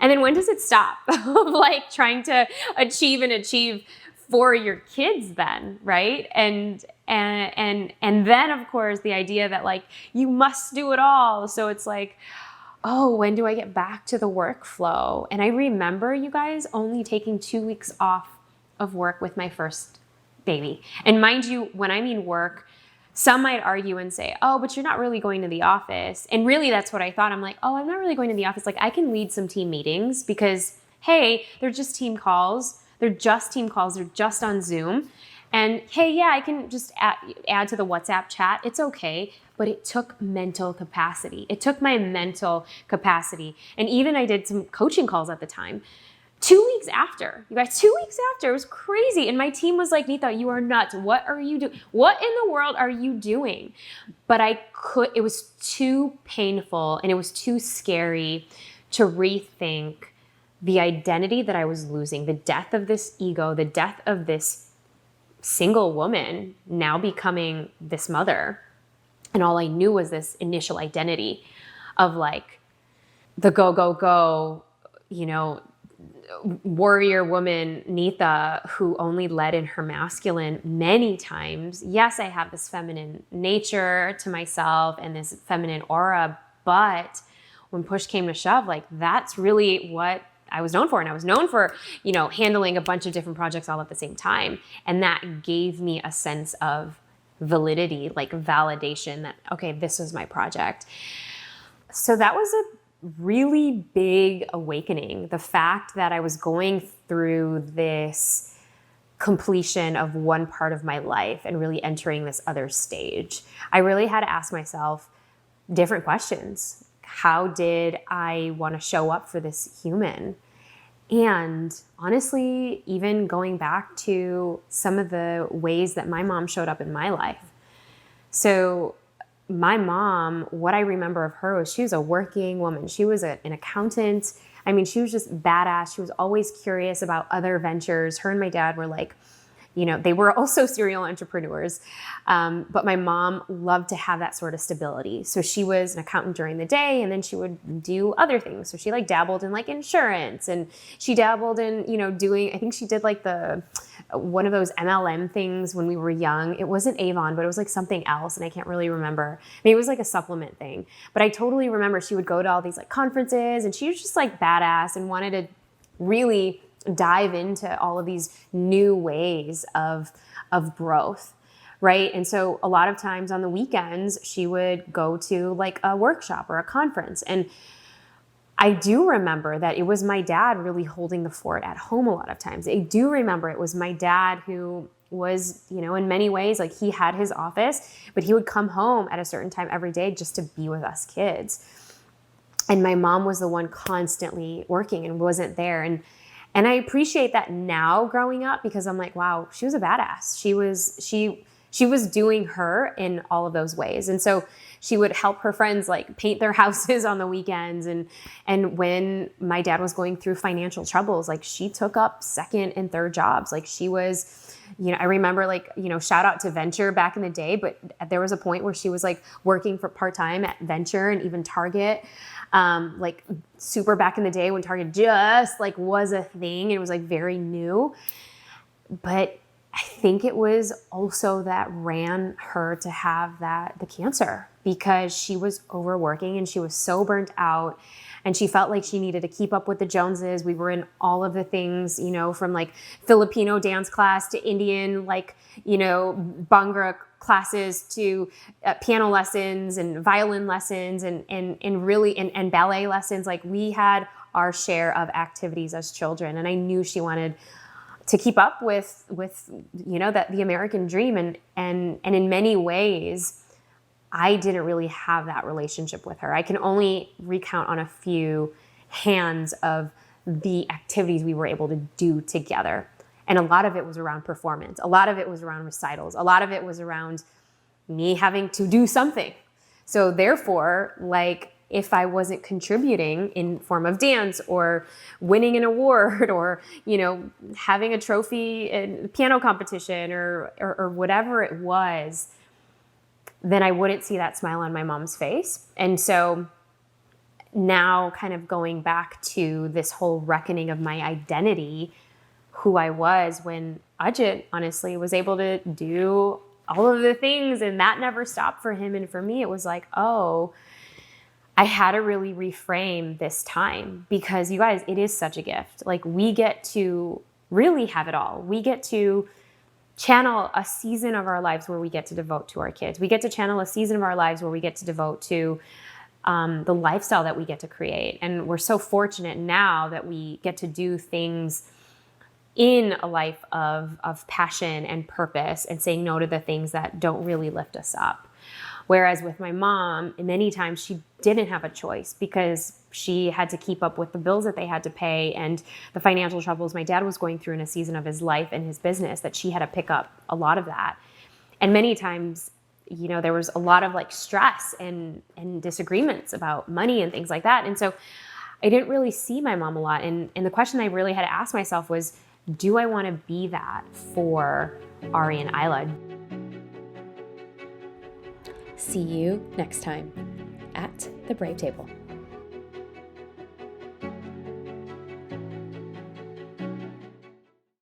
And then when does it stop? Like trying to achieve for your kids then, right? And then of course the idea that like you must do it all. So it's like, oh, when do I get back to the workflow? And I remember, you guys, only taking 2 weeks off of work with my first baby. And mind you, when I mean work, some might argue and say, oh, but you're not really going to the office. And really that's what I thought. I'm like, oh, I'm not really going to the office. Like I can lead some team meetings because, hey, they're just team calls. They're just team calls. They're just on Zoom. And hey, yeah, I can just add to the WhatsApp chat. It's okay. But it took mental capacity. It took my mental capacity. And even I did some coaching calls at the time. 2 weeks after, you guys, 2 weeks after, it was crazy. And my team was like, Neeta, you are nuts. What are you doing? What in the world are you doing? But it was too painful and it was too scary to rethink the identity that I was losing, the death of this ego, the death of this single woman now becoming this mother. And all I knew was this initial identity of like the go, go, go, warrior woman, Neeta, who only led in her masculine many times. Yes, I have this feminine nature to myself and this feminine aura, but when push came to shove, like that's really what I was known for. And I was known for, handling a bunch of different projects all at the same time. And that gave me a sense of validity, like validation that, okay, this was my project. So that was a really big awakening. The fact that I was going through this completion of one part of my life and really entering this other stage, I really had to ask myself different questions. How did I want to show up for this human? And honestly, even going back to some of the ways that my mom showed up in my life. So my mom, what I remember of her was she was a working woman. She was an accountant. I mean, she was just badass. She was always curious about other ventures. Her and my dad were like, they were also serial entrepreneurs. But my mom loved to have that sort of stability. So she was an accountant during the day and then she would do other things. So she like dabbled in like insurance and she dabbled in, I think she did like one of those MLM things when we were young. It wasn't Avon, but it was like something else. And I can't really remember. Maybe it was like a supplement thing, but I totally remember she would go to all these like conferences and she was just like badass and wanted to really dive into all of these new ways of growth, right? And so a lot of times on the weekends, she would go to like a workshop or a conference. And I do remember that it was my dad really holding the fort at home a lot of times. I do remember it was my dad who was, in many ways, like he had his office, but he would come home at a certain time every day just to be with us kids. And my mom was the one constantly working and wasn't there. And I appreciate that now growing up because I'm like, wow, she was a badass. She was doing her in all of those ways. And so she would help her friends like paint their houses on the weekends. And when my dad was going through financial troubles, like she took up second and third jobs. Like she was, I remember like, shout out to Venture back in the day, but there was a point where she was like working for part-time at Venture and even Target. Like super back in the day when Target just like was a thing and it was like very new. But I think it was also that ran her to have the cancer because she was overworking and she was so burnt out and she felt like she needed to keep up with the Joneses. We were in all of the things, from like Filipino dance class to Indian, like, Bhangra classes to piano lessons and violin lessons and really and ballet lessons. Like we had our share of activities as children. And I knew she wanted to keep up with that the American dream. And in many ways, I didn't really have that relationship with her. I can only recount on a few hands of the activities we were able to do together. And a lot of it was around performance. A lot of it was around recitals. A lot of it was around me having to do something. So therefore, like if I wasn't contributing in form of dance or winning an award or, having a trophy in piano competition or whatever it was, then I wouldn't see that smile on my mom's face. And so now kind of going back to this whole reckoning of my identity, who I was when Ajit honestly was able to do all of the things, and that never stopped for him. And for me, it was like, oh, I had to really reframe this time, because you guys, it is such a gift. Like, we get to really have it all. We get to channel a season of our lives where we get to devote to our kids. We get to channel a season of our lives where we get to devote to the lifestyle that we get to create. And we're so fortunate now that we get to do things in a life of passion and purpose, and saying no to the things that don't really lift us up. Whereas with my mom, many times she didn't have a choice, because she had to keep up with the bills that they had to pay and the financial troubles my dad was going through in a season of his life and his business, that she had to pick up a lot of that. And many times, you know, there was a lot of like stress and disagreements about money and things like that. And so I didn't really see my mom a lot. And the question I really had to ask myself was, do I want to be that for Ari and Isla? See you next time at the Brave Table.